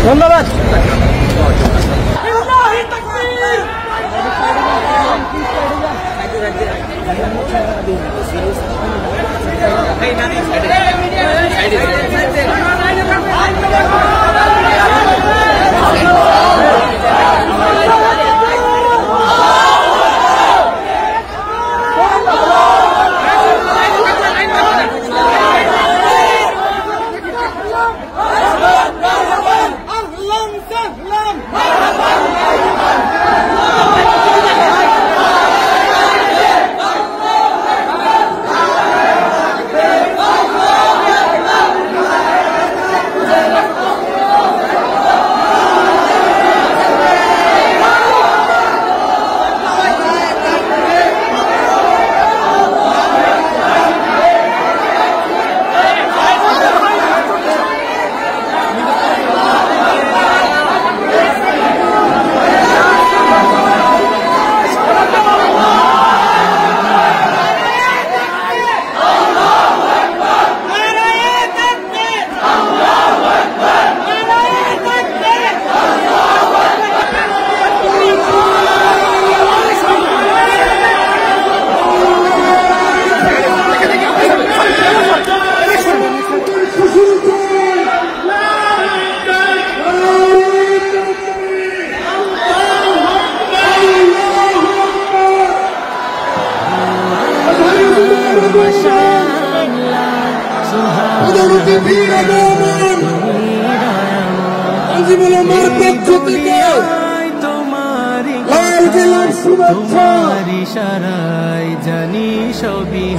ধন্যবাদ।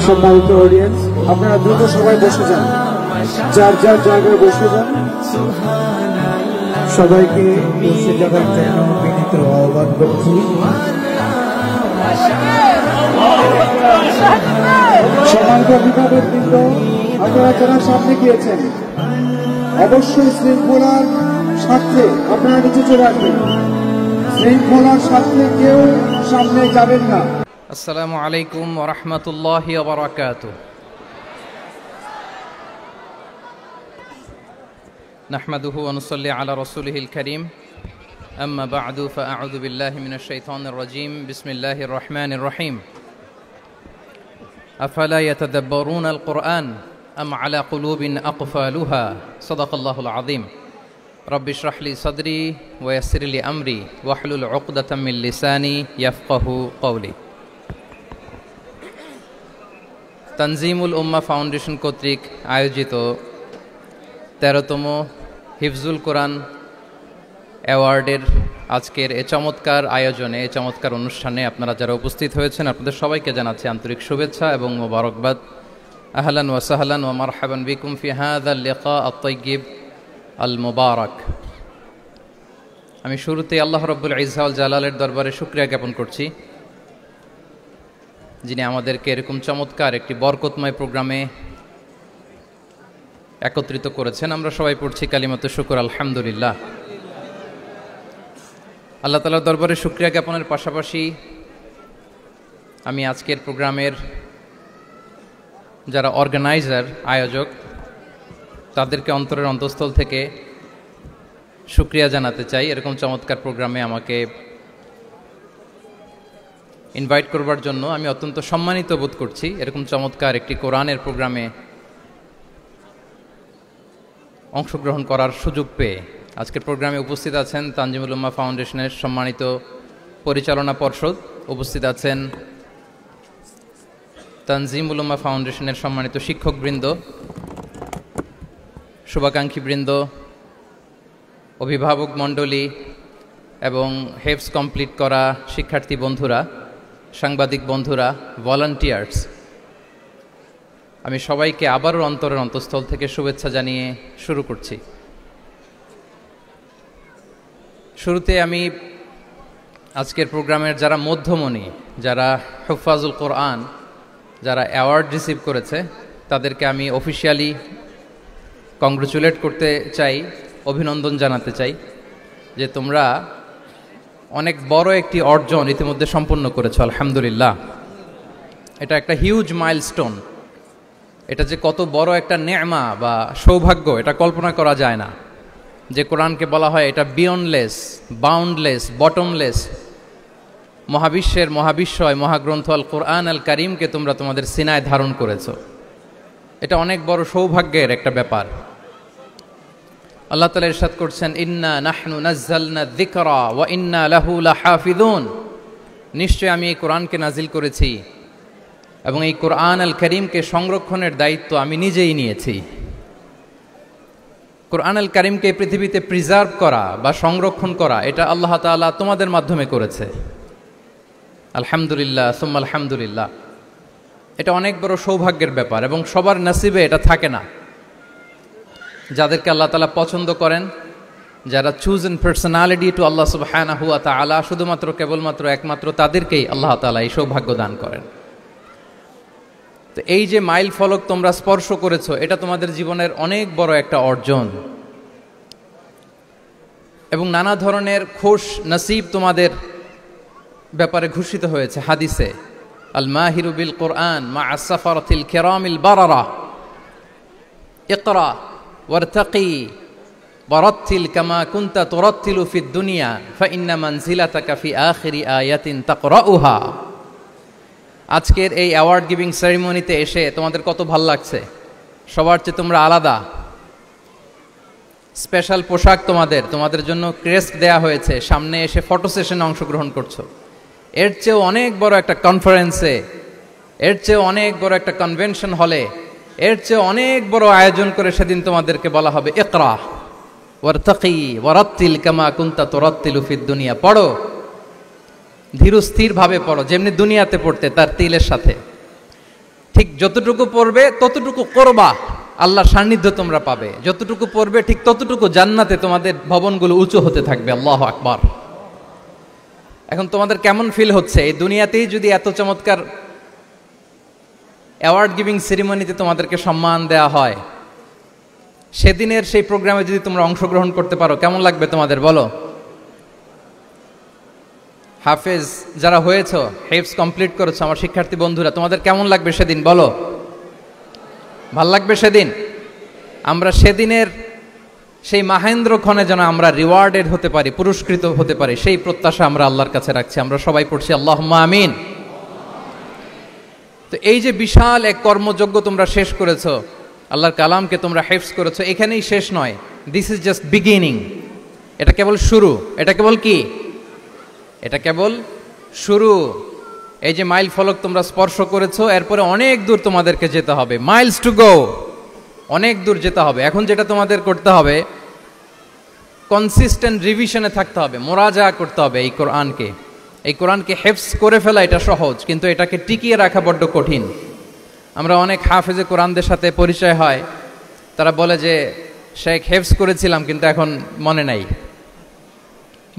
সম্মানিত অডিয়েন্স, আপনারা দ্রুত সবাই বসে যান, যার যার জায়গায় বসে যান। সবাইকে বসে যাওয়ার জন্য বিনীত আহ্বান করছি। সম্মানিত অভিভাবকবৃন্দ, আপনারা যারা সামনে গিয়েছেন অবশ্যই শৃঙ্খলার স্বার্থে আপনারা নিচে চলে আসবেন। শৃঙ্খলার স্বার্থে কেউ সামনে যাবেন না। আসসালামু আলাইকুম ওয়া রাহমাতুল্লাহি ওয়া বারাকাতুহু। নাহমাদুহু ওয়া নুসাল্লি আলা রাসূলিহিল কারীম। আম্মা বা'দু ফাআউযু বিল্লাহি মিনাশ শাইতানির রাজীম। বিসমিল্লাহির রাহমানির রাহিম। আফালা ইয়াতাদাব্বারুনাল কুরআন আম আলা কুলুবিন আকফালুহা। সাদাকাল্লাহুল আযীম। রব্বি ইশরাহ লি সাদরি ওয়া ইয়াসসির লি আমরি ওয়াহলুল উকদাতাম মিন লিসানি ইয়াফকাহু কওলি। তানজিমুল উম্মাহ ফাউন্ডেশন কর্তৃক আয়োজিত 13তম হিফজুল কোরআন অ্যাওয়ার্ডের আজকের এ চমৎকার আয়োজনে, এ চমৎকার অনুষ্ঠানে আপনারা যারা উপস্থিত হয়েছেন আপনাদের সবাইকে জানাচ্ছি আন্তরিক শুভেচ্ছা এবং মোবারকবাদ। আহলান ওয়া সাহলান ওয়া মারহাবান বিকুম ফি হাযাল লিকা আত-তাইয়্যিব আল মুবারাক। আমি শুরুতে আল্লাহ রাব্বুল ইজ্জা ওয়াল জালালের দরবারে শুকরিয়া জ্ঞাপন করছি, যিনি আমাদেরকে এরকম চমৎকার একটি বরকতময় প্রোগ্রামে একত্রিত করেছেন। আমরা সবাই পড়ছি কালিমাতে শুকর আলহামদুলিল্লাহ। আল্লাহ তাআলার দরবারে শুকরিয়া জ্ঞাপনের পাশাপাশি আমি আজকের প্রোগ্রামের যারা অর্গানাইজার, আয়োজক, তাদেরকে অন্তরের অন্তঃস্থল থেকে শুকরিয়া জানাতে চাই। এরকম চমৎকার প্রোগ্রামে আমাকে ইনভাইট করবার জন্য আমি অত্যন্ত সম্মানিত বোধ করছি। এরকম চমৎকার একটি কোরআনের প্রোগ্রামে অংশগ্রহণ করার সুযোগ পেয়ে আজকের প্রোগ্রামে উপস্থিত আছেন তানজিমুল উম্মাহ ফাউন্ডেশনের সম্মানিত পরিচালনা পর্ষদ, উপস্থিত আছেন তানজিমুল উম্মাহ ফাউন্ডেশনের সম্মানিত শিক্ষকবৃন্দ, শুভাকাঙ্ক্ষীবৃন্দ, অভিভাবক মণ্ডলী এবং হেফজ কমপ্লিট করা শিক্ষার্থী বন্ধুরা, সাংবাদিক বন্ধুরা, ভলান্টিয়ার্স, আমি সবাইকে আবারও অন্তরের অন্তঃস্থল থেকে শুভেচ্ছা জানিয়ে শুরু করছি। শুরুতে আমি আজকের প্রোগ্রামের যারা মধ্যমণি, যারা হুফাজুল কোরআন, যারা অ্যাওয়ার্ড রিসিভ করেছে তাদেরকে আমি অফিশিয়ালি কংগ্রেচুলেট করতে চাই, অভিনন্দন জানাতে চাই যে তোমরা অনেক বড় একটি অর্জন ইতিমধ্যে সম্পন্ন করেছো, আলহামদুলিল্লাহ। এটা একটা হিউজ মাইলস্টোন। এটা যে কত বড় একটা নেয়মা বা সৌভাগ্য এটা কল্পনা করা যায় না, যে কোরআনকে বলা হয় এটা বিয়ন্ডলেস, বাউন্ডলেস, বটমলেস, মহাবিশ্বের মহাবিশ্বয় মহাগ্রন্থ আল কোরআন আল কারিমকে তোমরা তোমাদের সিনায় ধারণ করেছো। এটা অনেক বড় সৌভাগ্যের একটা ব্যাপার। আল্লাহ তাআলা ইরশাদ করছেন, ইন্না নাহনু নাজ্জালনা যিকরা ওয়া ইন্না লাহু লাহাফিজুন, নিশ্চয় আমি এই কোরআনকে নাজিল করেছি এবং এই কোরআন আল কারীমকে সংরক্ষণের দায়িত্ব আমি নিজেই নিয়েছি। কোরআন আল কারীমকে পৃথিবীতে প্রিজার্ভ করা বা সংরক্ষণ করা এটা আল্লাহ তাআলা তোমাদের মাধ্যমে করেছে। আলহামদুলিল্লাহ সুম্মা আলহামদুলিল্লাহ। এটা অনেক বড় সৌভাগ্যের ব্যাপার এবং সবার নসিবে এটা থাকে না। যাদেরকে আল্লাহ তাআলা পছন্দ করেন, যারা চুজেন পার্সোনালিটি টু আল্লাহ সুবহানাহু ওয়া তাআলা, শুধুমাত্র কেবলমাত্র একমাত্র তাদেরকেই আল্লাহ তাআলা এই সৌভাগ্য দান করেন। তো এই যে মাইল ফলক তোমরা স্পর্শ করেছো, এটা তোমাদের জীবনের অনেক বড় একটা অর্জন এবং নানা ধরনের খুশ নসিব তোমাদের ব্যাপারে ঘোষিত হয়েছে হাদিসে। আল মাহিরু বিল কোরআন মা আসসাফারাতিল কিরামিল বারারা, ইকরা ওয়ারতাকি ওয়ারাত্তিল কামা কুনতা তুরাত্তিলু ফিদ দুনিয়া ফাইন্না মানজিলাতাকা ফি আখিরি আয়াতিন তাকরাউহা। আজকের এই অ্যাওয়ার্ড গিভিং সেরিমনিতে এসে তোমাদের কত ভাল লাগছে? সবার চেয়ে তোমরা আলাদা, স্পেশাল পোশাক তোমাদের জন্য ক্রেস্ট দেয়া হয়েছে, সামনে এসে ফটো সেশনে অংশগ্রহণ করছো। এর চেয়েও অনেক বড় একটা কনফারেন্সে, এর চেয়েও অনেক বড় একটা কনভেনশন হলে, এর চেয়ে অনেক বড় আয়োজন করে সেদিন তোমাদেরকে বলা হবে ইকরা ওয়ারতাকি ওয়ারাত্তিল কামা কুনতা তুরাত্তিলু ফিদ দুনিয়া। পড়ো, ধীর স্থির ভাবে পড়ো, যেমনি দুনিয়াতে পড়তে তার তিলের সাথে। ঠিক যতটুকু পড়বে ততটুকু করবা, আল্লাহর সান্নিধ্য তোমরা পাবে। যতটুকু পড়বে ঠিক ততটুকু জান্নাতে তোমাদের ভবনগুলো উঁচু হতে থাকবে। আল্লাহু আকবার। এখন তোমাদের কেমন ফিল হচ্ছে? এই দুনিয়াতেই যদি এত চমৎকার অ্যাওয়ার্ড গিভিং সেরিমনিতে তোমাদেরকে সম্মান দেয়া হয়, সেদিনের সেই প্রোগ্রামে যদি তোমরা অংশগ্রহণ করতে পারো, কেমন লাগবে তোমাদের বলো? হাফেজ যারা হয়েছ, হেফজ কমপ্লিট করেছো, আমার শিক্ষার্থী বন্ধুরা, তোমাদের কেমন লাগবে সেদিন বলো? ভাল লাগবে সেদিন? আমরা সেদিনের সেই মাহেন্দ্র ক্ষণে যেন আমরা রিওয়ার্ডেড হতে পারি, পুরস্কৃত হতে পারি, সেই প্রত্যাশা আমরা আল্লাহর কাছে রাখছি। আমরা সবাই পড়ছি আল্লাহুম্মা আমিন। তো এই যে বিশাল এক কর্মযজ্ঞ তোমরা শেষ করেছো, আল্লাহর কালামকে তোমরা হেফজ করেছো, এখানেই শেষ নয়। This is just beginning. এটা কেবল শুরু। এটা কেবল কি? এটা কেবল শুরু। এই যে মাইল ফলক তোমরা স্পর্শ করেছো, এরপরে অনেক দূর তোমাদেরকে যেতে হবে। মাইলস টু গো, অনেক দূর যেতে হবে। এখন যেটা তোমাদের করতে হবে, কনসিস্টেন্ট রিভিশনে থাকতে হবে, মোরাজা করতে হবে এই কোরআনকে। এই কোরআনকে হেফজ করে ফেলা এটা সহজ, কিন্তু এটাকে টিকিয়ে রাখা বড্ড কঠিন। আমরা অনেক হাফেজে কোরআনদের সাথে পরিচয় হয়, তারা বলে যে শেখ হেফজ করেছিলাম কিন্তু এখন মনে নাই,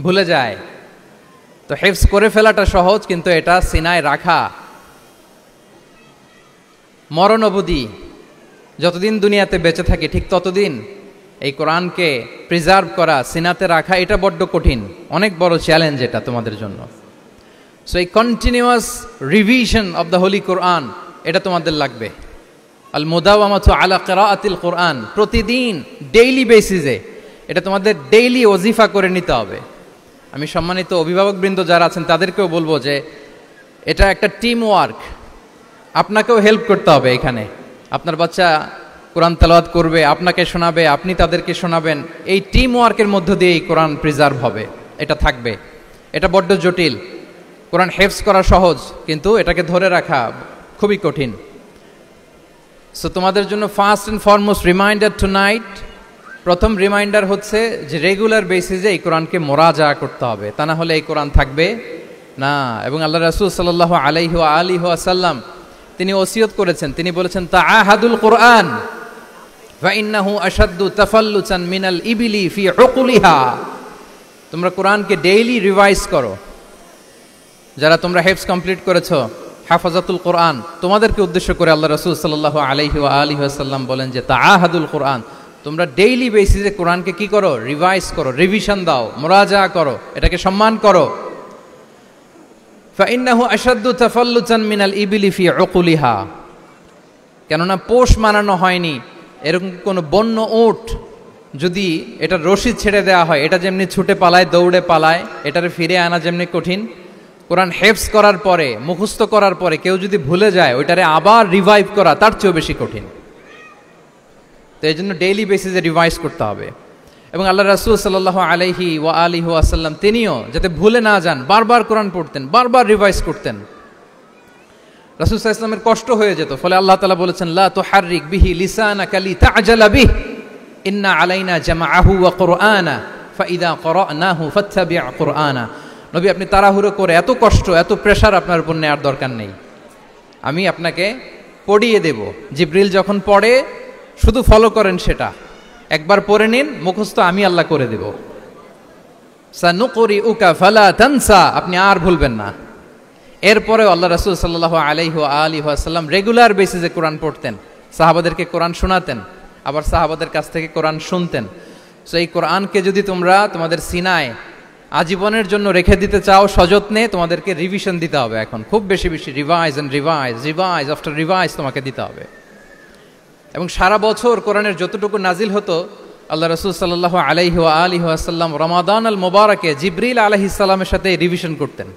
ভুলে যায়। তো হেফজ করে ফেলাটা সহজ, কিন্তু এটা সিনায় রাখা মরণ অবধি, যতদিন দুনিয়াতে বেঁচে থাকি ঠিক ততদিন এই কোরআনকে প্রিজার্ভ করা, সিনাতে রাখা, এটা বড্ড কঠিন, অনেক বড় চ্যালেঞ্জ এটা তোমাদের জন্য। সো এই continuous revision of the holy Quran এটা তোমাদের লাগবে। আল মুদাওয়ামাতু আলা কিরাআতিল কোরআন, প্রতিদিন ডেইলি বেসিসে এটা তোমাদের ডেইলি ওজিফা করে নিতে হবে। আমি সম্মানিত অভিভাবকবৃন্দ যারা আছেন তাদেরকেও বলবো যে এটা একটা টিম ওয়ার্ক, আপনাকেও হেল্প করতে হবে এখানে। আপনার বাচ্চা কোরআন তেলাওয়াত করবে, আপনাকে শোনাবে, আপনি তাদেরকে শোনাবেন। এই টিম ওয়ার্কের মধ্য দিয়ে এই কোরআন প্রিজার্ভ হবে, এটা থাকবে। এটা বড্ড জটিল। কোরআন হেফজ করা সহজ, কিন্তু এটাকে ধরে রাখা খুবই কঠিন। সো তোমাদের জন্য first and foremost reminder tonight, প্রথম রিমাইন্ডার হচ্ছে যে রেগুলার বেসিসে এই কোরআনকে মোরাজা করতে হবে, তা না হলে এই কোরআন থাকবে না। এবং আল্লাহ রাসূল সাল্লাল্লাহু আলাইহি ওয়া আলিহি ওয়াসাল্লাম তিনি ওসিয়ত করেছেন, তিনি বলেছেন তাআহাদুল কোরআন ফা ইন্নাহু আশাদ্দু তাফাল্লুসান মিনাল ইবিলি ফি উকুলিহা। তোমরা কোরআনকে ডেইলি রিভাইজ করো। যারা তোমরা হেফজ কমপ্লিট করেছো, হাফাজাতুল কোরআন, তোমাদেরকে উদ্দেশ্য করে আল্লাহ রাসূল সাল্লাল্লাহু আলাইহি ওয়া আলিহি ওয়াসাল্লাম বলেন যে তাআহাদুল কোরআন, তোমরা ডেইলি বেসিসে কোরআনকে কি করো? রিভাইজ করো, রিভিশন দাও, মুরাজা করো, এটাকে সম্মান করো। فإنه أشد تفلتا من الإبل في عقلها, কেননা পোষ মানানো হয়নি এরকম কোনো বন্য উট যদি এটা রশি ছেড়ে দেওয়া হয়, এটা যেমনি ছুটে পালায়, দৌড়ে পালায়, এটারে ফিরে আনা যেমনি কঠিন, কোরআন হেফজ করার পরে, মুখস্থ করার পরে কেউ যদি ভুলে যায় ওইটারে আবার রিভাইভ করা তার চেয়েও বেশি কঠিন। তো এই জন্য ডেইলি বেসিসে রিভাইজ করতে হবে। এবং আল্লাহ রাসূল সাল্লাল্লাহু আলাইহি ওয়া আলিহি ওয়াসাল্লাম তিনিও যাতে ভুলে না যান বারবার কোরআন পড়তেন, বারবার রিভাইজ করতেন। রাসূল সাল্লাল্লাহু আলাইহি ওয়াসাল্লামের কষ্ট হয়ে যেত, ফলে আল্লাহ তাআলা বলেছেন লা তুহাররিক বিহি লিসানাকা লিতা'জালা বিহি ইন্না আলাইনা জামাআহু ওয়া কুরআনা ফাইদা ক্বরানাহু ফাত্তাবি' কুরআনা। নবী, আপনি তাড়াহুড়ো করে এত কষ্ট, এত প্রেশার আপনার উপর নেওয়ার দরকার নেই, আমি আপনাকে পড়িয়ে দেব। জিবরিল যখন পড়ে শুধু ফলো করেন, সেটা একবার পড়ে নিন, মুখস্থ আমি আল্লাহ করে দেব। সানুকরিউকা ফালা তানসা, আপনি আর ভুলবেন না। এরপরে আল্লাহ রাসূল সাল্লাল্লাহু আলাইহি ওয়া আলিহি ওয়াসাল্লাম রেগুলার বেসিসে কোরআন পড়তেন, সাহাবাদেরকে কোরআন শোনাতেন, আবার সাহাবাদের কাছ থেকে কোরআন শুনতেন। সো এই কোরআনকে যদি তোমরা তোমাদের সিনায় আজীবনের জন্য রেখে দিতে চাও সযত্নে, তোমাদেরকে রিভিশন দিতে হবে। এখন খুব বেশি বেশি revise and revise, revise after revise তোমাকে দিতে হবে। এবং সারা বছর কোরআনের যতটুকু নাজিল হতো, আল্লাহ রাসূল সাল্লাল্লাহু আলাইহি ওয়া আলিহি ওয়াসাল্লাম রমাদান আল মুবারাকে জিবরিল আলাইহিস সালামের সাথে রিভিশন করতেন।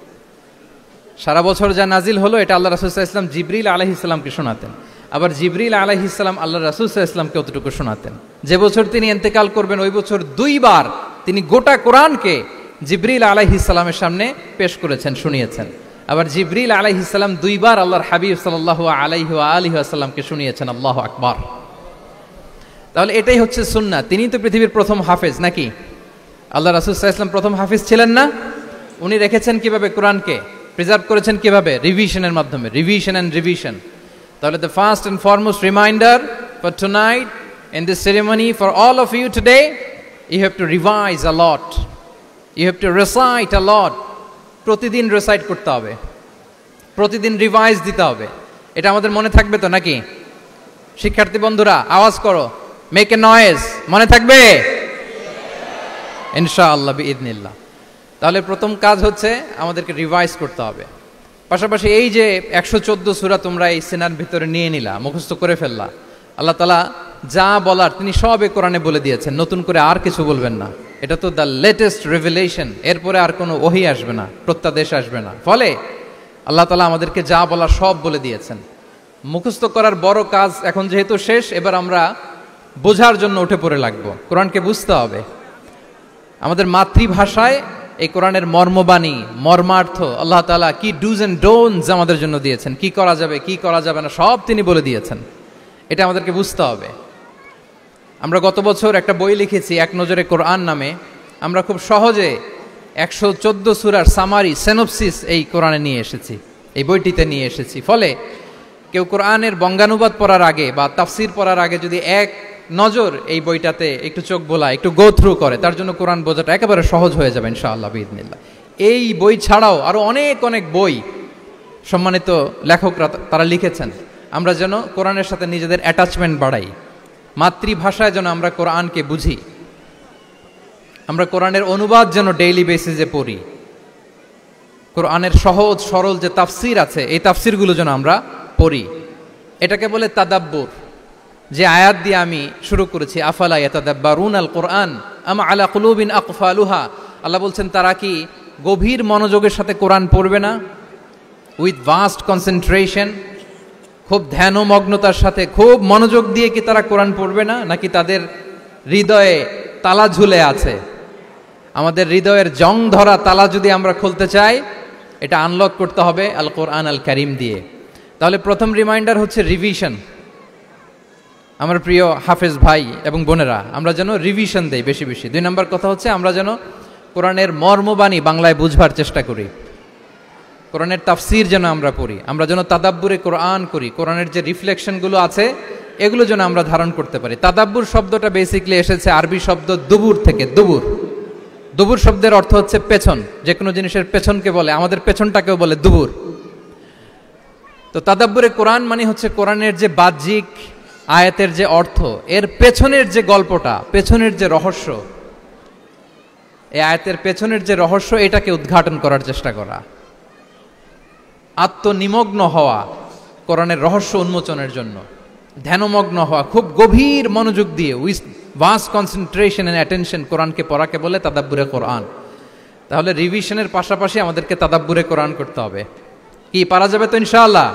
সারা বছর যা নাজিল হলো এটা আল্লাহ রাসূল সাল্লাল্লাহু আলাইহি ওয়াসাল্লাম জিবরিল আলাইহিস সালামকে শোনাতেন, আবার জিবরিল আলাইহিস সালাম আল্লাহ রাসূল সাল্লাল্লাহু আলাইহি ওয়াসাল্লামকে অতটুকু শোনাতেন। যে বছর তিনি ইন্তেকাল করবেন ওই বছর দুইবার তিনি গোটা কোরআনকে জিবরিল আলাইহিস সালামের সামনে পেশ করেছেন, শুনিয়েছেন। আবার জিবরিল আলাইহিস সালাম দুইবার আল্লাহর হাবিব সাল্লাল্লাহু আলাইহি ওয়া আলিহি ওয়াসাল্লামকে শুনিয়েছেন। আল্লাহু আকবার। তাহলে এটাই হচ্ছে সুন্নাহ। তিনি তো পৃথিবীর প্রথম হাফেজ নাকি? আল্লাহ রাসূল সাল্লাল্লাহু আলাইহি ওয়াসাল্লাম প্রথম হাফেজ ছিলেন না? উনি রেখেছেন কিভাবে কোরআনকে, প্রিজার্ভ করেছেন কিভাবে? রিভিশনের মাধ্যমে, রিভিশন এন্ড রিভিশন। তাহলে the first and foremost reminder for tonight in this ceremony for all of you today, you have to revise a lot, you have to recite a lot. প্রতিদিন recite করতে হবে, প্রতিদিন revise দিতে হবে। এটা আমাদের মনে থাকবে তো নাকি? শিক্ষার্থী বন্ধুরা আওয়াজ করো, মেক এ নয়েজ, মনে থাকবে ইনশাআল্লাহ বিইذنিল্লাহ। তাহলে প্রথম কাজ হচ্ছে আমাদেরকে রিভাইজ করতে হবে। পাশাপাশি এই যে 114 সূরা তোমরা এই সিনার ভিতরে নিয়ে নিলা, মুখস্থ করে ফেললা, আল্লাহ তাআলা যা বলার তিনি সব এই কোরআনে বলে দিয়েছেন, নতুন করে আর কিছু বলবেন না। এটা তো দ্য লেটেস্ট রেভেলেশন, এরপরে আর কোনো ওহী আসবে না, প্রত্যাদেশ আসবে না। ফলে আল্লাহ তাআলা আমাদেরকে যা বলার সব বলে দিয়েছেন। মুখস্থ করার বড় কাজ এখন যেহেতু শেষ, এবার আমরা বোঝার জন্য উঠে পড়ে লাগবো। কোরআনকে বুঝতে হবে আমাদের মাতৃভাষায়। এই কোরআনের মর্মবাণী, মর্মার্থ, আল্লাহ তাআলা কি ডুজ এন্ড ডোন্টস আমাদের জন্য দিয়েছেন, কি করা যাবে কি করা যাবে না সব তিনি বলে দিয়েছেন। এটা আমাদেরকে বুঝতে হবে। আমরা গত বছর একটা বই লিখেছি এক নজরে কোরআন নামে। আমরা খুব সহজে 114 সূরার সামারি, সেনোপসিস এই কোরআনে নিয়ে এসেছি, এই বইটিতে নিয়ে এসেছি। ফলে কেউ কোরআনের বঙ্গানুবাদ পড়ার আগে বা তাফসির পড়ার আগে যদি এক নজর এই বইটাতে একটু চোখ বোলায়, একটু গো থ্রু করে, তার জন্য কোরআন বোঝাটা একেবারে সহজ হয়ে যাবে ইনশাআল্লাহ বিইذনিল্লাহ। এই বই ছাড়াও আরো অনেক অনেক বই সম্মানিত লেখকরা তারা লিখেছেন। আমরা যেন কোরআনের সাথে নিজেদের অ্যাটাচমেন্ট বাড়াই, মাতৃভাষায় যেন আমরা কোরআনকে বুঝি, আমরা কোরআনের অনুবাদ যেন ডেইলি বেসিসে পড়ি, কোরআনের সহজ সরল যে তাফসির আছে এই তাফসিরগুলো যেন আমরা পড়ি। এটাকে বলে তাদাব্বুর। যে আয়াত দিয়ে আমি শুরু করেছি, আফালা ইয়াতাদাব্বারুনাল কোরআন আম আলা কুলুবিন আকফালুহা, আল্লাহ বলছেন তারা কি গভীর মনোযোগের সাথে কোরআন পড়বে না? উইথ ভাস্ট কনসেন্ট্রেশন, খুব ধ্যানমগ্নতার সাথে খুব মনোযোগ দিয়ে কি তারা কোরআন পড়বে না? নাকি তাদের হৃদয়ে তালা ঝুলে আছে? আমাদের হৃদয়ের জং ধরা তালা যদি আমরা খুলতে চাই, এটা আনলক করতে হবে আল কোরআন আল কারিম দিয়ে। তাহলে প্রথম রিমাইন্ডার হচ্ছে রিভিশন। আমার প্রিয় হাফেজ ভাই এবং বোনেরা, আমরা যেন রিভিশন দেই বেশি বেশি। 2 নম্বর কথা হচ্ছে আমরা যেন কোরআনের মর্মবাণী বাংলায় বুঝবার চেষ্টা করি, কোরআনের তাফসির যেন আমরা পড়ি, আমরা যেন তাদাব্বুরে কোরআন করি, কোরআনের যে রিফ্লেকশনগুলো আছে এগুলো যেন আমরা ধারণ করতে পারি। তাদাব্বুর শব্দটা বেসিক্যালি এসেছে আরবি শব্দ দুবুর থেকে। দুবুর, দুবুর শব্দের অর্থ হচ্ছে পেছন, যে কোনো জিনিসের পেছনকে বলে, আমাদের পেছনটাকেও বলে দুবুর। তো তাদাব্বুরে কোরআন মানে হচ্ছে কোরআনের যে বাহ্যিক আয়াতের যে অর্থ, এর পেছনের যে গল্পটা, পেছনের যে রহস্য, এই আয়াতের পেছনের যে রহস্য এটাকে উদ্ঘাটন করার চেষ্টা করা, আত্মনিমগ্ন হওয়া কোরআনের রহস্য উন্মোচনের জন্য। ধ্যানমগ্ন হওয়া, খুব গভীর মনোযোগ দিয়ে with vast concentration and attention কোরআনকে পড়াকে বলে তাদাব্বুরে কোরআন। তাহলে রিভিশনের পাশাপাশি আমাদেরকে তাদাব্বুরে কোরআন করতে হবে। কি পারা যাবে তো ইনশাআল্লাহ?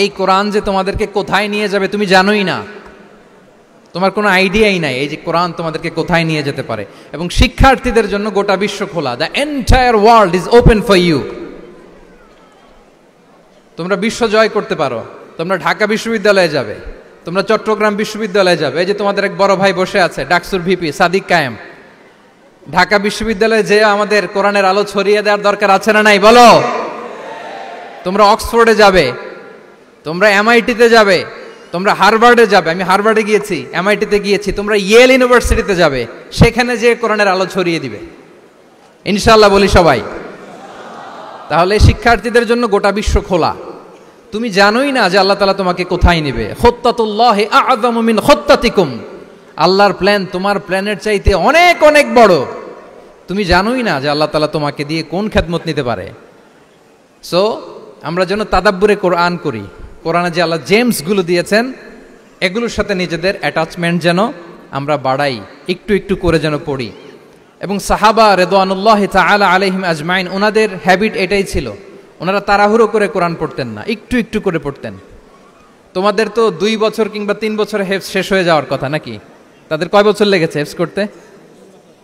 এই কোরআন যে তোমাদেরকে কোথায় নিয়ে যাবে তুমি জানোই না, তোমার কোনো আইডিয়াই নাই এই যে কোরআন তোমাদেরকে কোথায় নিয়ে যেতে পারে। এবং শিক্ষার্থীদের জন্য গোটা বিশ্ব খোলা, the entire world is open for you. তোমরা বিশ্ব জয় করতে পারো, তোমরা ঢাকা বিশ্ববিদ্যালয়ে যাবে, তোমরা চট্টগ্রাম বিশ্ববিদ্যালয়ে যাবে। এই যে তোমাদের এক বড় ভাই বসে আছে ডাকসুর ভিপি সাদিক কায়েম, ঢাকা বিশ্ববিদ্যালয়ে যে আমাদের কোরআনের আলো ছড়িয়ে দেওয়ার দরকার আছে না নাই বলো? তোমরা অক্সফোর্ডে যাবে, তোমরা এমআইটিতে যাবে, তোমরা হার্ভার্ডে যাবে। আমি হার্ভার্ডে গিয়েছি, এমআইটিতে গিয়েছি, তোমরা ইয়েল ইউনিভার্সিটিতে যাবে, সেখানে যে কোরআনের আলো ছড়িয়ে দিবে ইনশাআল্লাহ বলি সবাই। তাহলে শিক্ষার্থীদের জন্য গোটা বিশ্ব খোলা। তুমি জানোই না যে আল্লাহ তাআলা তোমাকে কোথায় নেবে। খুত্তাতুল্লাহি আ'যামু মিন খুত্তাতিকুম, আল্লাহর প্ল্যান তোমার প্ল্যানের চাইতে অনেক অনেক বড়। তুমি জানোই না যে আল্লাহ তাআলা তোমাকে দিয়ে কোন খেদমত নিতে পারে। সো আমরা যেন তাদাব্বুরে কোরআন করি, কোরআনে যে আল্লাহ জেমসগুলো দিয়েছেন এগুলোর সাথে নিজেদের অ্যাটাচমেন্ট যেন আমরা বাড়াই, একটু একটু করে যেন পড়ি। এবং সাহাবা রিদওয়ানুল্লাহি তাআলা আলাইহিম আজমাইন, ওনাদের হ্যাবিট এটাই ছিল, ওনারা তাড়াহুড়ো করে কোরআন পড়তেন না, একটু একটু করে পড়তেন। তোমাদের তো 2 বছর কিংবা 3 বছরে হেফজ শেষ হয়ে যাওয়ার কথা নাকি? তাদের কয় বছর লেগেছে হেফজ করতে?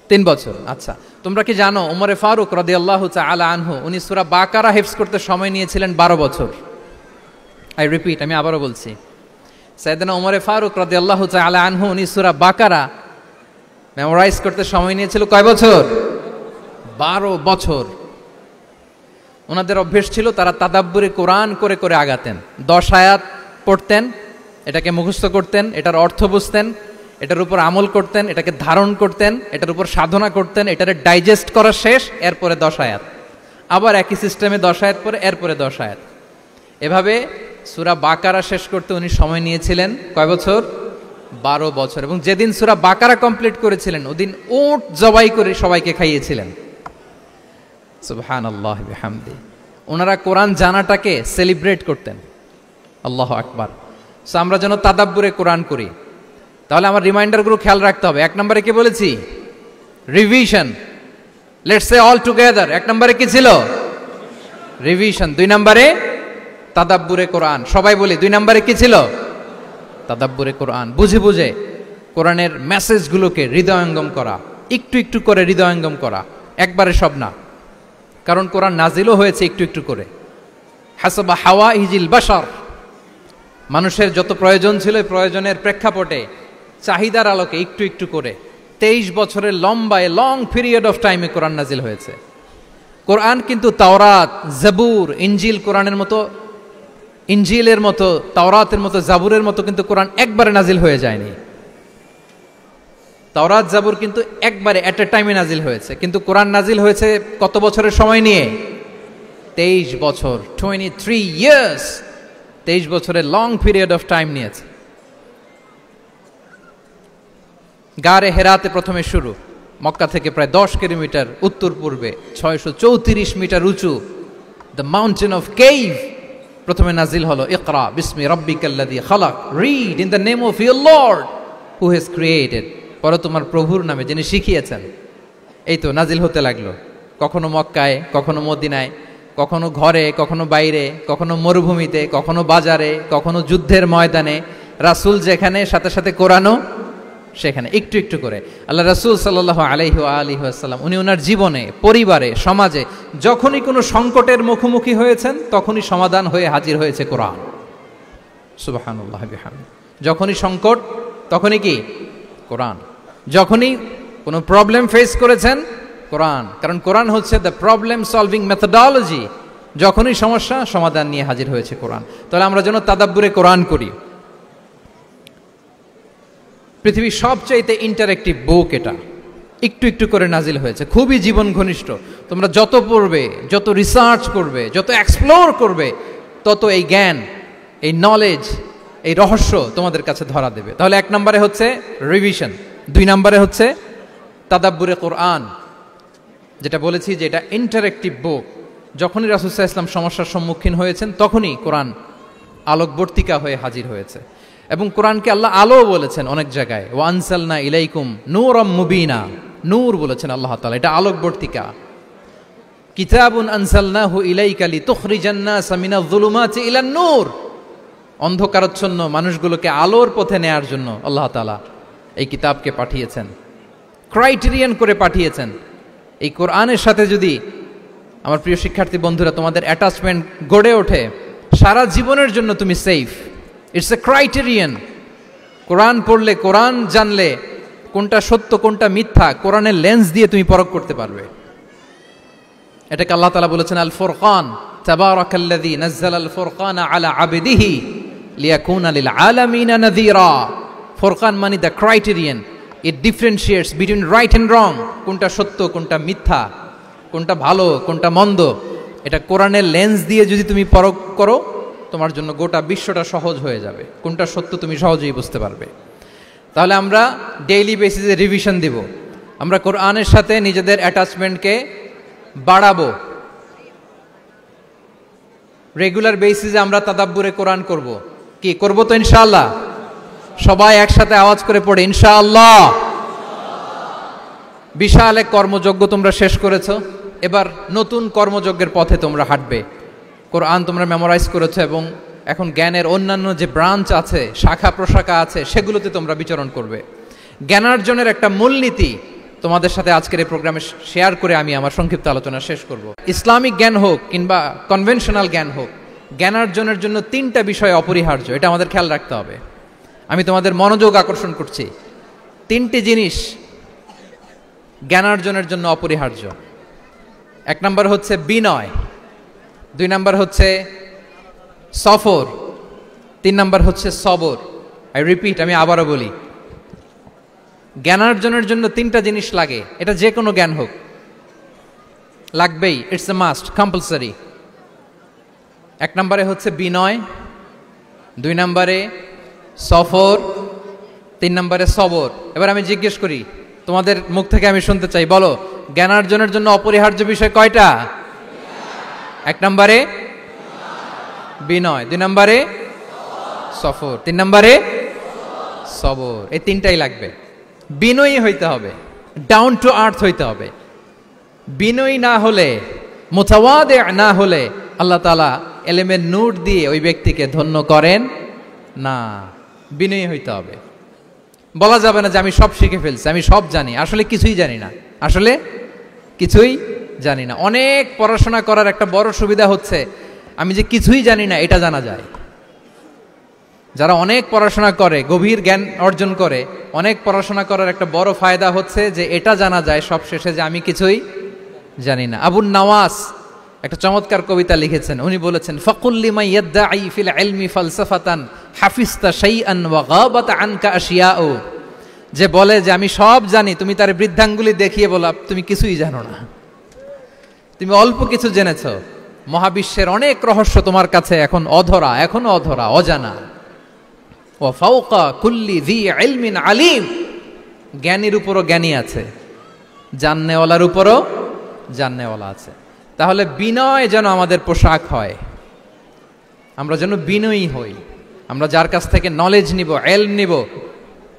3 বছর। আচ্ছা, তোমরা কি জানো ওমরে ফারুক রাদিয়াল্লাহু তাআলা আনহু উনি সূরা বাকারা হেফজ করতে সময় নিয়েছিলেন 12 বছর। আই রিপিট, আমি আবারও বলছি, সাইয়েদনা ওমরে ফারুক রাদিয়াল্লাহু তাআলা আনহু উনি সূরা বাকারা মেমোরাইজ করতে সময় নিয়েছিল কয় বছর? 12 বছর। ওনাদের অভ্যেস ছিল তারা তাদাব্বুরে কোরআন করে করে আগাতেন। 10 আয়াত পড়তেন, এটাকে মুখস্থ করতেন, এটার অর্থ বুঝতেন, এটার উপর আমল করতেন, এটাকে ধারণ করতেন, এটার উপর সাধনা করতেন, এটারে ডাইজেস্ট করা শেষ, এরপরে 10 আয়াত, আবার একই সিস্টেমে 10 আয়াত পরে এরপরে 10 আয়াত। এভাবে সূরা বাকারা শেষ করতে উনি সময় নিয়েছিলেন কয় বছর? 12 বছর। এবং যেদিন সূরা বাকারা কমপ্লিট করেছিলেন ওদিন উট জবাই করে সবাইকে খাইয়েছিলেন। সুবহানাল্লাহ বিহামদি। ওনারা কোরআন জানাটাকে সেলিব্রেট করতেন। আল্লাহু আকবার। সো আমরা যেন তাদাব্বুরে কোরআন করি। তাহলে আমার রিমাইন্ডারগুলো খেয়াল রাখতে হবে। 1 নম্বরে কি বলেছি? Revision. Let's say all together. 1 নম্বরে কি ছিল? রিভিশন। 2 নম্বরে তাদাব্বুরে কোরআন। সবাই বলি 2 নম্বরে কি ছিল? তাদাব্বুরে কোরআন। বুঝে বুঝে কোরআনের মেসেজগুলোকে হৃদয়ঙ্গম করা, একটু একটু করে হৃদয়ঙ্গম করা, একবারে সব না। কারণ কোরআন নাজিলও হয়েছে একটু একটু করে। হাসাবা হাওয়াইজিল বাশার, মানুষের যত প্রয়োজন ছিল প্রয়োজনের প্রেক্ষাপটে চাহিদার আলোকে একটু একটু করে 23 বছরের লম্বায় লং পিরিয়ড অফ টাইমে কোরআন নাজিল হয়েছে। কোরআন কিন্তু তাওরাত, জাবুর, ইনজিল কোরআনের মতো, ইনজিলের মতো, তাওরাতের মতো, জাবুরের মতো কিন্তু কোরআন একবারে নাজিল হয়ে যায়নি। তাওরাত জাবুর কিন্তু একবারে এট এ টাইমে নাজিল হয়েছে, কিন্তু কোরআন নাজিল হয়েছে কত বছরের সময় নিয়ে? 23 বছর, 23 ইয়ার্স। 23 বছরের লং পিরিয়ড অফ টাইম নিয়েছে। গারে হেরাতে প্রথমে শুরু, মক্কা থেকে প্রায় 10 কিলোমিটার উত্তর পূর্বে 634 মিটার উঁচু দ্য মাউন্টেন অফ কেভ প্রথমে নাজিল হলো ইকরা বিসমি রাব্বিকাল্লাযী খালাক, read in the name of your lord who has created, পড়ো তোমার প্রভুর নামে যিনি শিখিয়েছেন। এই তো নাজিল হতে লাগলো, কখনো মক্কায়, কখনো মদিনায়, কখনো ঘরে, কখনো বাইরে, কখনো মরুভূমিতে, কখনো বাজারে, কখনো যুদ্ধের ময়দানে। রাসূল যেখানে, সাথে সাথে কোরআনও সেখানে, একটু একটু করে। আল্লাহ রাসূল সাল্লাল্লাহু আলাইহি ওয়া আলিহি ওয়াসাল্লাম উনি ওনার জীবনে, পরিবারে, সমাজে যখনই কোনো সংকটের মুখোমুখি হয়েছেন তখনই সমাধান হয়ে হাজির হয়েছে কোরআন। সুবহানাল্লাহ বিহামদি। যখনই সংকট তখনই কি? কোরআন। যখনই কোনো প্রবলেম ফেস করেছেন কোরআন, কারণ কোরআন হচ্ছে দ্য প্রবলেম সলভিং মেথডোলজি। যখনই সমস্যা সমাধান নিয়ে হাজির হয়েছে কোরআন। তাহলে আমরা যেন তাদাব্বুরে কোরআন করি। পৃথিবীর সবচাইতে ইন্টারেক্টিভ বুক এটা, একটু একটু করে নাজিল হয়েছে, খুবই জীবন ঘনিষ্ঠ। তোমরা যত পড়বে, যত রিসার্চ করবে, যত এক্সপ্লোর করবে, তত এই জ্ঞান, এই নলেজ, এই রহস্য তোমাদের কাছে ধরা দেবে। তাহলে 1 নম্বরে হচ্ছে রিভিশন, 2 নম্বরে হচ্ছে তাদাব্বুরে কোরআন, যেটা বলেছি যে এটা ইন্টারেক্টিভ বুক। যখনই রাসূল সাল্লাল্লাহু আলাইহি ওয়াসাল্লাম সমস্যার সম্মুখীন হয়েছেন তখনই কোরআন আলোকবর্তিকা হয়ে হাজির হয়েছে। এবং কোরআনকে আল্লাহ আলো বলেছেন অনেক জায়গায়, ওয়া আনসালনা ইলাইকুম নূরাম মুবিনা, নূর বলেছেন আল্লাহ তাআলা, এটা আলোকবর্তিকা। কিতাবুন আনসালনাহু ইলাইকা লিতুখরিজান নাসা মিনাজ যুলুমাতি ইলান নূর, অন্ধকারাচ্ছন্ন মানুষগুলোকে আলোর পথে নেয়ার জন্য আল্লাহ তাআলা এই কিতাবকে পাঠিয়েছেন, ক্রাইটেরিয়ান করে পাঠিয়েছেন। এই কোরআনের সাথে যদি আমার প্রিয় শিক্ষার্থী বন্ধুরা তোমাদের অ্যাটাচমেন্ট গড়ে ওঠে, সারা জীবনের জন্য তুমি সেফ। It's a criterion. কোরআন পড়লে, কোরআন জানলে কোনটা সত্য কোনটা মিথ্যা কোরআনের লেন্স দিয়ে তুমি পরখ করতে পারবে। এটাকে আল্লাহ তাআলা বলেছেন আল ফুরকান, তাবারাকাল্লাযী নাযালাল ফুরকানা আলা আবদিহি লিয়াকুনা লিল আলামিনা নাযীরা। ফুরকান মানে the criterion, it differentiates between right and wrong, কোনটা সত্য কোনটা মিথ্যা, কোনটা ভালো কোনটা মন্দ। এটা কোরআনের লেন্স দিয়ে যদি তুমি পরখ করো, তোমার জন্য গোটা বিশ্বটা সহজ হয়ে যাবে, কোনটা সত্য তুমি সহজেই বুঝতে পারবে। তাহলে আমরা ডেইলি বেসিসে রিভিশন দিব, আমরা কোরআনের সাথে নিজেদের অ্যাটাচমেন্টকে বাড়াবো। রেগুলার বেসিসে আমরা তাদাব্বুরে কোরআন করব। কি করব? তো ইনশাআল্লাহ সবাই একসাথে আওয়াজ করে পড়ে ইনশাআল্লাহ। বিশাল এক কর্মযজ্ঞ তোমরা শেষ করেছো, এবার নতুন কর্মযজ্ঞের পথে তোমরা হাঁটবে। কোরআন তোমরা মেমোরাইজ করেছো এবং এখন জ্ঞানের অন্যান্য যে ব্রাঞ্চ আছে, শাখা প্রশাখা আছে, সেগুলোতে তোমরা বিচরণ করবে। জ্ঞানার্জনের একটা মূলনীতি তোমাদের সাথে আজকের এই প্রোগ্রামে শেয়ার করে আমি আমার সংক্ষিপ্ত আলোচনা শেষ করব। ইসলামিক জ্ঞান হোক কিংবা কনভেনশনাল জ্ঞান হোক, জ্ঞানার্জনের জন্য তিনটা বিষয় অপরিহার্য, এটা আমাদের খেয়াল রাখতে হবে। আমি তোমাদের মনোযোগ আকর্ষণ করছি, তিনটি জিনিস জ্ঞানার্জনের জন্য অপরিহার্য। এক নম্বর হচ্ছে বিনয়, দুই নম্বর হচ্ছে সফর, তিন নম্বর হচ্ছে সবর। আই রিপিট, আমি আবারও বলি, জ্ঞানার্জনের জন্য তিনটা জিনিস লাগে, এটা যে কোনো জ্ঞান হোক, লাগবেই, ইটস এ মাস্ট, কম্পালসারি। এক নম্বরে হচ্ছে বিনয়, দুই নম্বরে সফর, তিন নম্বরে সবর। এবার আমি জিজ্ঞেস করি, তোমাদের মুখ থেকে আমি শুনতে চাই, বলো জ্ঞানার্জনের জন্য অপরিহার্য বিষয় কয়টা? এক নম্বরে বিনয়, দুই নম্বরে সফর, তিন নম্বরে সবর। এই তিনটাই লাগবে। বিনয়ী হইতে হবে, ডাউন টু আর্থ হইতে হবে। বিনয়ী না হলে, মুতাওয়াদি না হলে আল্লাহ তাআলা এলেমের নূর দিয়ে ওই ব্যক্তিকে ধন্য করেন না। বিনয়ী হইতে হবে। বলা যাবে না যে আমি সব শিখে ফেলছি, আমি সব জানি, আসলে কিছুই জানি না, আসলে কিছুই জানি না। অনেক পড়াশোনা করার একটা বড় সুবিধা হচ্ছে আমি যে কিছুই জানি না এটা জানা যায়। যারা অনেক পড়াশোনা করে, গভীর জ্ঞান অর্জন করে, অনেক পড়াশোনা করার একটা বড় ফায়দা হচ্ছে যে এটা জানা যায় সব শেষে যে আমি কিছুই জানি না। আবুন নওয়াস একটা চমৎকার কবিতা লিখেছেন, উনি বলেছেন ফাকুল লিমান ইয়াদঈ ফিল ইলমি ফালসাফাতান হাফিজতা শাইআন ওয়া গাবাত আনকা আশিয়াউ। যে বলে যে আমি সব জানি, তুমি তার বৃদ্ধাঙ্গুলি দেখিয়ে বলা তুমি কিছুই জানো না, তুমি অল্প কিছু জেনেছো। মহাবিশ্বের অনেক রহস্য তোমার কাছে এখন অধরা, এখনো অধরা, অজানা। ওয়া ফাওকা কুল্লি যী ইলমিন আলিম, জ্ঞানীর উপরও জ্ঞানী আছে, জাননেওয়ালার উপরও জাননেওয়ালা আছে। তাহলে বিনয় যেন আমাদের পোশাক হয়, আমরা যেন বিনয়ী হই। আমরা যার কাছ থেকে নলেজ নিব, ইলম নিব,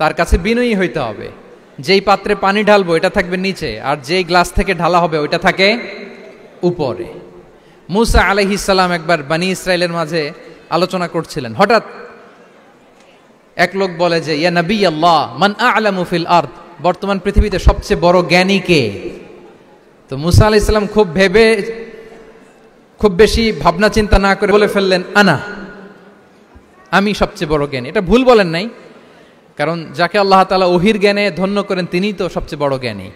তার কাছে বিনয়ী হইতে হবে। যেই পাত্রে পানি ঢালবো এটা থাকবে নিচে, আর যেই গ্লাস থেকে ঢালা হবে ওইটা থাকে উপরে। মুসা আলাইহিস সালাম একবার বনি ইসরাইলের মাঝে আলোচনা করছিলেন, হঠাৎ এক লোক বলে যে ইয়া নবী আল্লাহ মান আ'লামু ফিল আরদ, বর্তমান পৃথিবীতে সবচেয়ে বড় জ্ঞানী কে? তো মুসা আলাইহিস সালাম খুব বেশি ভাবনা চিন্তা না করে বলে ফেললেন আনা, আমি সবচেয়ে বড় জ্ঞানী। এটা ভুল বলেন নাই, কারণ যাকে আল্লাহ তাআলা ওহির জ্ঞানে ধন্য করেন তিনিই তো সবচেয়ে বড় জ্ঞানী।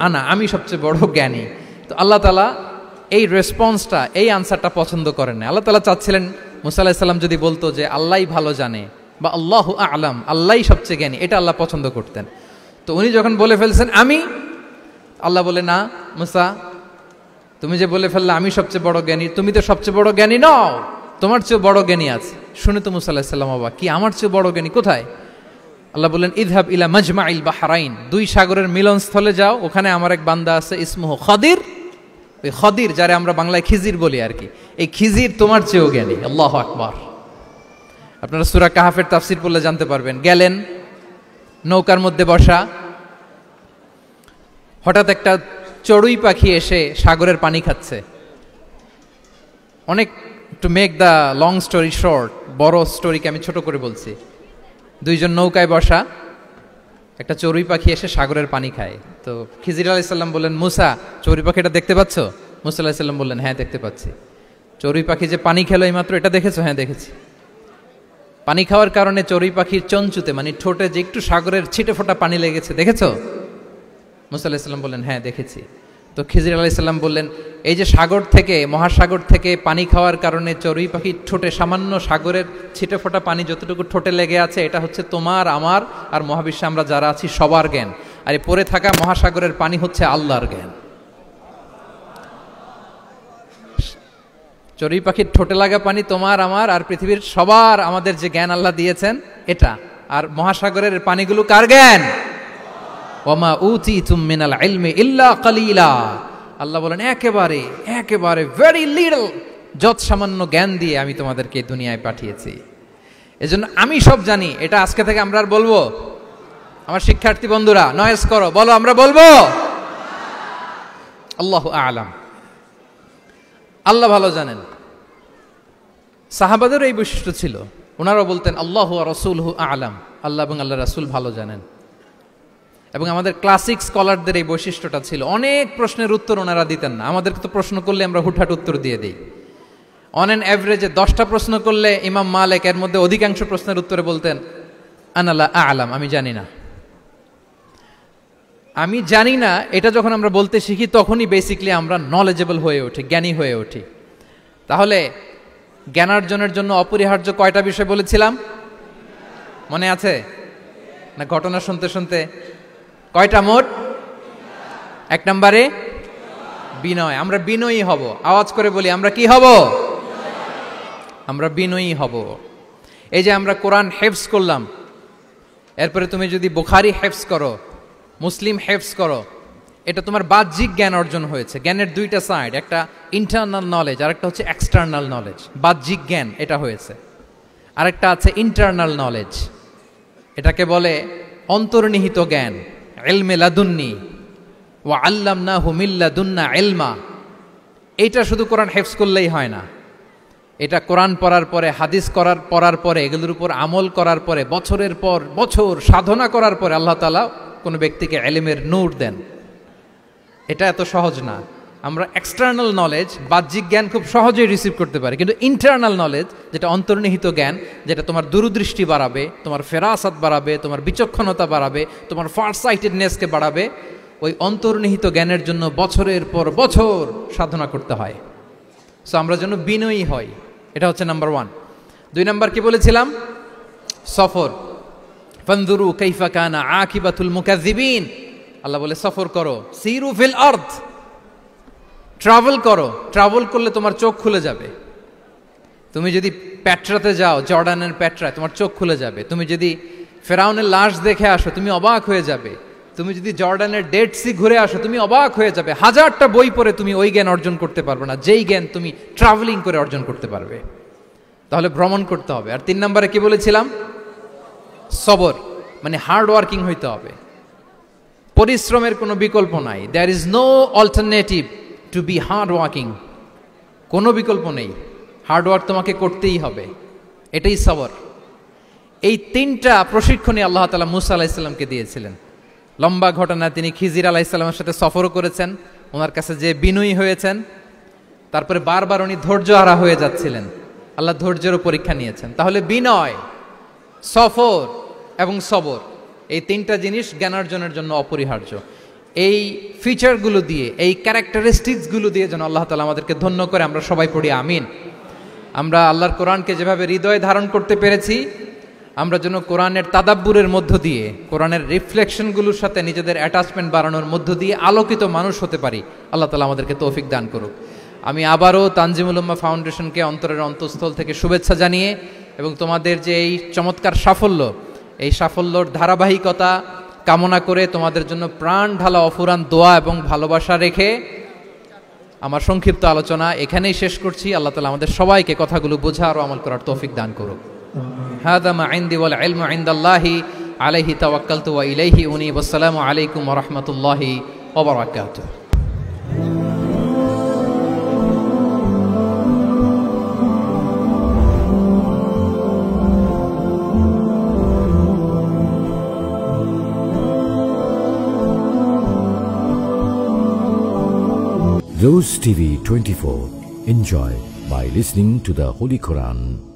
আনা, আমি সবচেয়ে বড় জ্ঞানী। তো আল্লাহ তাআলা এই রেসপন্সটা, এই আনসারটা পছন্দ করেন না। আল্লাহ তাআলা চাচ্ছিলেন মুসা আলাইহিস সালাম যদি বলতো যে আল্লাহই ভালো জানে বা আল্লাহু আ'লাম, আল্লাহই সবচেয়ে জ্ঞানী, এটা আল্লাহ পছন্দ করতেন। তো উনি যখন বলে ফেলছেন আমি, আল্লাহ বলে না মুসা, তুমি যে বলে ফেললে আমি সবচেয়ে বড় জ্ঞানী, তুমি তো সবচেয়ে বড় জ্ঞানী নও, তোমার চেয়ে বড় জ্ঞানী আছে। শুনে তো মুসা আলাইহিস সালাম অবাক, কি আমার চেয়ে বড় জ্ঞানী কোথায়? আল্লাহ বললেন ইযহাব ইলা মাজমাইল বাহরাইন, দুই সাগরের মিলনস্থলে যাও, ওখানে আমার এক বান্দা আছে ইসমুহু খাদির। ওই খাদির, যারে আমরা বাংলায় খিজির বলি আর কি, এই খিজির তোমার চেয়েও জ্ঞানী। আল্লাহু আকবার। আপনারা সূরা কাহাফের তাফসীর পড়লে জানতে পারবেন। গেলেন, নৌকার মধ্যে বসা, হঠাৎ একটা চড়ুই পাখি এসে সাগরের পানি খাচ্ছে। অনেক, to make the long story short, বড় স্টোরিকে আমি ছোট করে বলছি। দুইজন নৌকায় বসা, একটা চড়ুই পাখি এসে সাগরের পানি খায়। তো খিজির আলাইহিস সালাম বললেন, মুসা, চড়ুই পাখিটা দেখতে পাচ্ছ? মুসা আলাইহিস সালাম বললেন, হ্যাঁ দেখতে পাচ্ছি। চড়ুই পাখি যে পানি খেলো এইমাত্র, এটা দেখেছো? হ্যাঁ দেখেছি। পানি খাওয়ার কারণে চড়ুই পাখির চঞ্চুতে, মানে ঠোঁটে যে একটু সাগরের ছিটে ফোটা পানি লেগেছে, দেখেছো? মুসা আলাইহিস সালাম বললেন, হ্যাঁ দেখেছি। তো খিজির আলাইহিস সালাম বললেন, এই যে সাগর থেকে, মহাসাগর থেকে পানি খাওয়ার কারণে চড়ুই পাখির ঠোঁটে সামান্য সাগরের ছিটে ফোটা পানি যতটুকু ঠোঁটে লেগে আছে, এটা হচ্ছে তোমার, আমার আর মহাবিশ্বে আমরা যারা আছি সবার জ্ঞান। আর এই পড়ে থাকা মহাসাগরের পানি হচ্ছে আল্লাহর জ্ঞান। চড়ুই পাখির ঠোঁটে লাগা পানি তোমার, আমার আর পৃথিবীর সবার, আমাদের যে জ্ঞান আল্লাহ দিয়েছেন এটা। আর মহাসাগরের পানিগুলো কার জ্ঞান? ওয়ামা উতিতুম মিনাল ইলমি ইল্লা কালিলা। আল্লাহ বলেন, একেবারে একেবারে ভেরি লিটল, যত সামান্য জ্ঞান দিয়ে আমি তোমাদেরকে দুনিয়ায় পাঠিয়েছি। এজন্য আমি সব জানি, এটা আজকে থেকে আমরা আর বলবো? আমার শিক্ষার্থী বন্ধুরা নয়েজ করো, বলো আমরা বলবো। আল্লাহু আ'লাম, আল্লাহ ভালো জানেন। সাহাবাদের এই বৈশিষ্ট্য ছিল, ওনারাও বলতেন আল্লাহু ওয়া রাসূলুহু আ'লাম, আল্লাহ এবং আল্লাহ রাসূল ভালো জানেন। এবং আমাদের ক্লাসিক স্কলারদের এই বৈশিষ্ট্যটা ছিল, অনেক প্রশ্নের উত্তর ওনারা দিতেন না। আমাদেরকে তো প্রশ্ন করলে আমরা হুটহাট উত্তর দিয়ে দিই। অন অ্যান অ্যাভারেজে 10টা প্রশ্ন করলে ইমাম মালিক এর মধ্যে অধিকাংশ প্রশ্নের উত্তরে বলতেন আনা লা আ'লাম, আমি জানি না। আমি জানি না এটা যখন আমরা বলতে শিখি, তখনই বেসিক্যালি আমরা নলেজেবল হয়ে উঠি, জ্ঞানী হয়ে উঠি। তাহলে জ্ঞানার্জনের জন্য অপরিহার্য কয়টা বিষয় বলেছিলাম, মনে আছে না? ঘটনা শুনতে শুনতে কয়টা মোট? 1 নম্বরে বিনয়। আমরা বিনয়ী হব। আওয়াজ করে বলি, আমরা কি হব? আমরা বিনয়ী হব। এই যে আমরা কোরআন হেফজ করলাম, এরপরে তুমি যদি বুখারী হেফজ করো, মুসলিম হেফজ করো, এটা তোমার বাহ্যিক জ্ঞান অর্জন হয়েছে। জ্ঞানের দুইটা সাইড, একটা ইন্টারনাল নলেজ আর একটা হচ্ছে এক্সটার্নাল নলেজ। বাহ্যিক জ্ঞান এটা হয়েছে, আরেকটা আছে ইন্টারনাল নলেজ, এটাকে বলে অন্তর্নিহিত জ্ঞান। ইলমে লাদুন্নি ওয়া আল্লামনাহু মিন লাদুন্না ইলমা। এটা শুধু কোরআন হেফজ করলেই হয় না, এটা কোরআন পড়ার পরে, হাদিস পড়ার পরে, এগুলোর উপর আমল করার পরে, বছরের পর বছর সাধনা করার পরে আল্লাহ তাআলা কোনো ব্যক্তিকে ইলমের নূর দেন। এটা এত সহজ না। আমরা এক্সটার্নাল নলেজ, বাহ্যিক জ্ঞান খুব সহজেই রিসিভ করতে পারি, কিন্তু ইন্টারনাল নলেজ, যেটা অন্তর্নিহিত জ্ঞান, যেটা তোমার দূরদৃষ্টি বাড়াবে, তোমার ফেরাসাত বাড়াবে, তোমার বিচক্ষণতা বাড়াবে, তোমার ফারসাইটেডনেসকে বাড়াবে, ওই অন্তর্নিহিত জ্ঞানের জন্য বছরের পর বছর সাধনা করতে হয়। সো আমরা যেন বিনয়ী হই, এটা হচ্ছে নাম্বার 1। 2 নাম্বার কি বলেছিলাম? সফর। ফানজুরু কাইফা কানা আকিবাতুল মুকাজ্জিবিন। আল্লাহ বলে সফর করো, সিরু ফিল আরদ, ট্রাভেল করো। ট্রাভেল করলে তোমার চোখ খুলে যাবে। তুমি যদি পেট্রাতে যাও, জর্ডানের পেট্রায়, তোমার চোখ খুলে যাবে। তুমি যদি ফেরাউনের লাশ দেখে আসো, তুমি অবাক হয়ে যাবে। তুমি যদি জর্ডানের ডেড সি ঘুরে আসো, তুমি অবাক হয়ে যাবে। 1000টা বই পড়ে তুমি ওই জ্ঞান অর্জন করতে পারবে না, যেই জ্ঞান তুমি ট্রাভেলিং করে অর্জন করতে পারবে। তাহলে ভ্রমণ করতে হবে। আর 3 নম্বরে কি বলেছিলাম? সবর, মানে হার্ড ওয়ার্কিং হইতে হবে। পরিশ্রমের কোনো বিকল্প নাই। There is no alternative to be hard working. কোনো বিকল্প নেই, হার্ড ওয়ার্ক তোমাকে করতেই হবে, এটাই সবর। এই 3টা প্রশিক্ষণই আল্লাহ তাআলা মুসা আলাইহিস সালামকে দিয়েছিলেন। লম্বা ঘটনা, তিনি খিজির আলাইহিস সালামের সাথে সফরও করেছেন, ওনার কাছে যে বিনয়ী হয়েছেন, তারপরে বারবার উনি ধৈর্যহারা হয়ে যাচ্ছিলেন, আল্লাহ ধৈর্যেরও পরীক্ষা নিয়েছেন। তাহলে বিনয়, সফর এবং সবর, এই 3টা জিনিস জ্ঞানার্জনের জন্য অপরিহার্য। এই ফিচারগুলো দিয়ে, এই ক্যারেক্টারিস্টিক্সগুলো দিয়ে যেন আল্লাহ তাআলা আমাদেরকে ধন্য করে। আমরা সবাই পড়ি আমিন। আমরা আল্লাহর কোরআনকে যেভাবে হৃদয়ে ধারণ করতে পেরেছি, আমরা যেন কোরআনের তাদাব্বুরের মধ্য দিয়ে, কোরআনের রিফ্লেকশনগুলোর সাথে নিজেদের অ্যাটাচমেন্ট বাড়ানোর মধ্য দিয়ে আলোকিত মানুষ হতে পারি। আল্লাহ তাআলা আমাদেরকে তৌফিক দান করুক। আমি আবারও তানজিমুল উম্মাহ ফাউন্ডেশনকে অন্তরের অন্তঃস্থল থেকে শুভেচ্ছা জানিয়ে, এবং তোমাদের যে এই চমৎকার সাফল্য, এই সাফল্যর ধারাবাহিকতা কামনা করে, তোমাদের জন্য প্রাণ ঢালা অফুরান দোয়া এবং ভালোবাসা রেখে আমার সংক্ষিপ্ত আলোচনা এখানেই শেষ করছি। আল্লাহ তাআলা আমাদের সবাইকে কথাগুলো বোঝা আর আমল করার তৌফিক দান করুক। হাদা মা ইনদি ওয়াল ইলমু ইনদাল্লাহি আলাইহি তাওয়াক্কালতু ওয়া ইলাইহি উনীব। আসসালামু আলাইকুম ওয়া রাহমাতুল্লাহি ওয়া বারাকাতুহু। Rose TV 24. Enjoy by listening to the Holy Quran.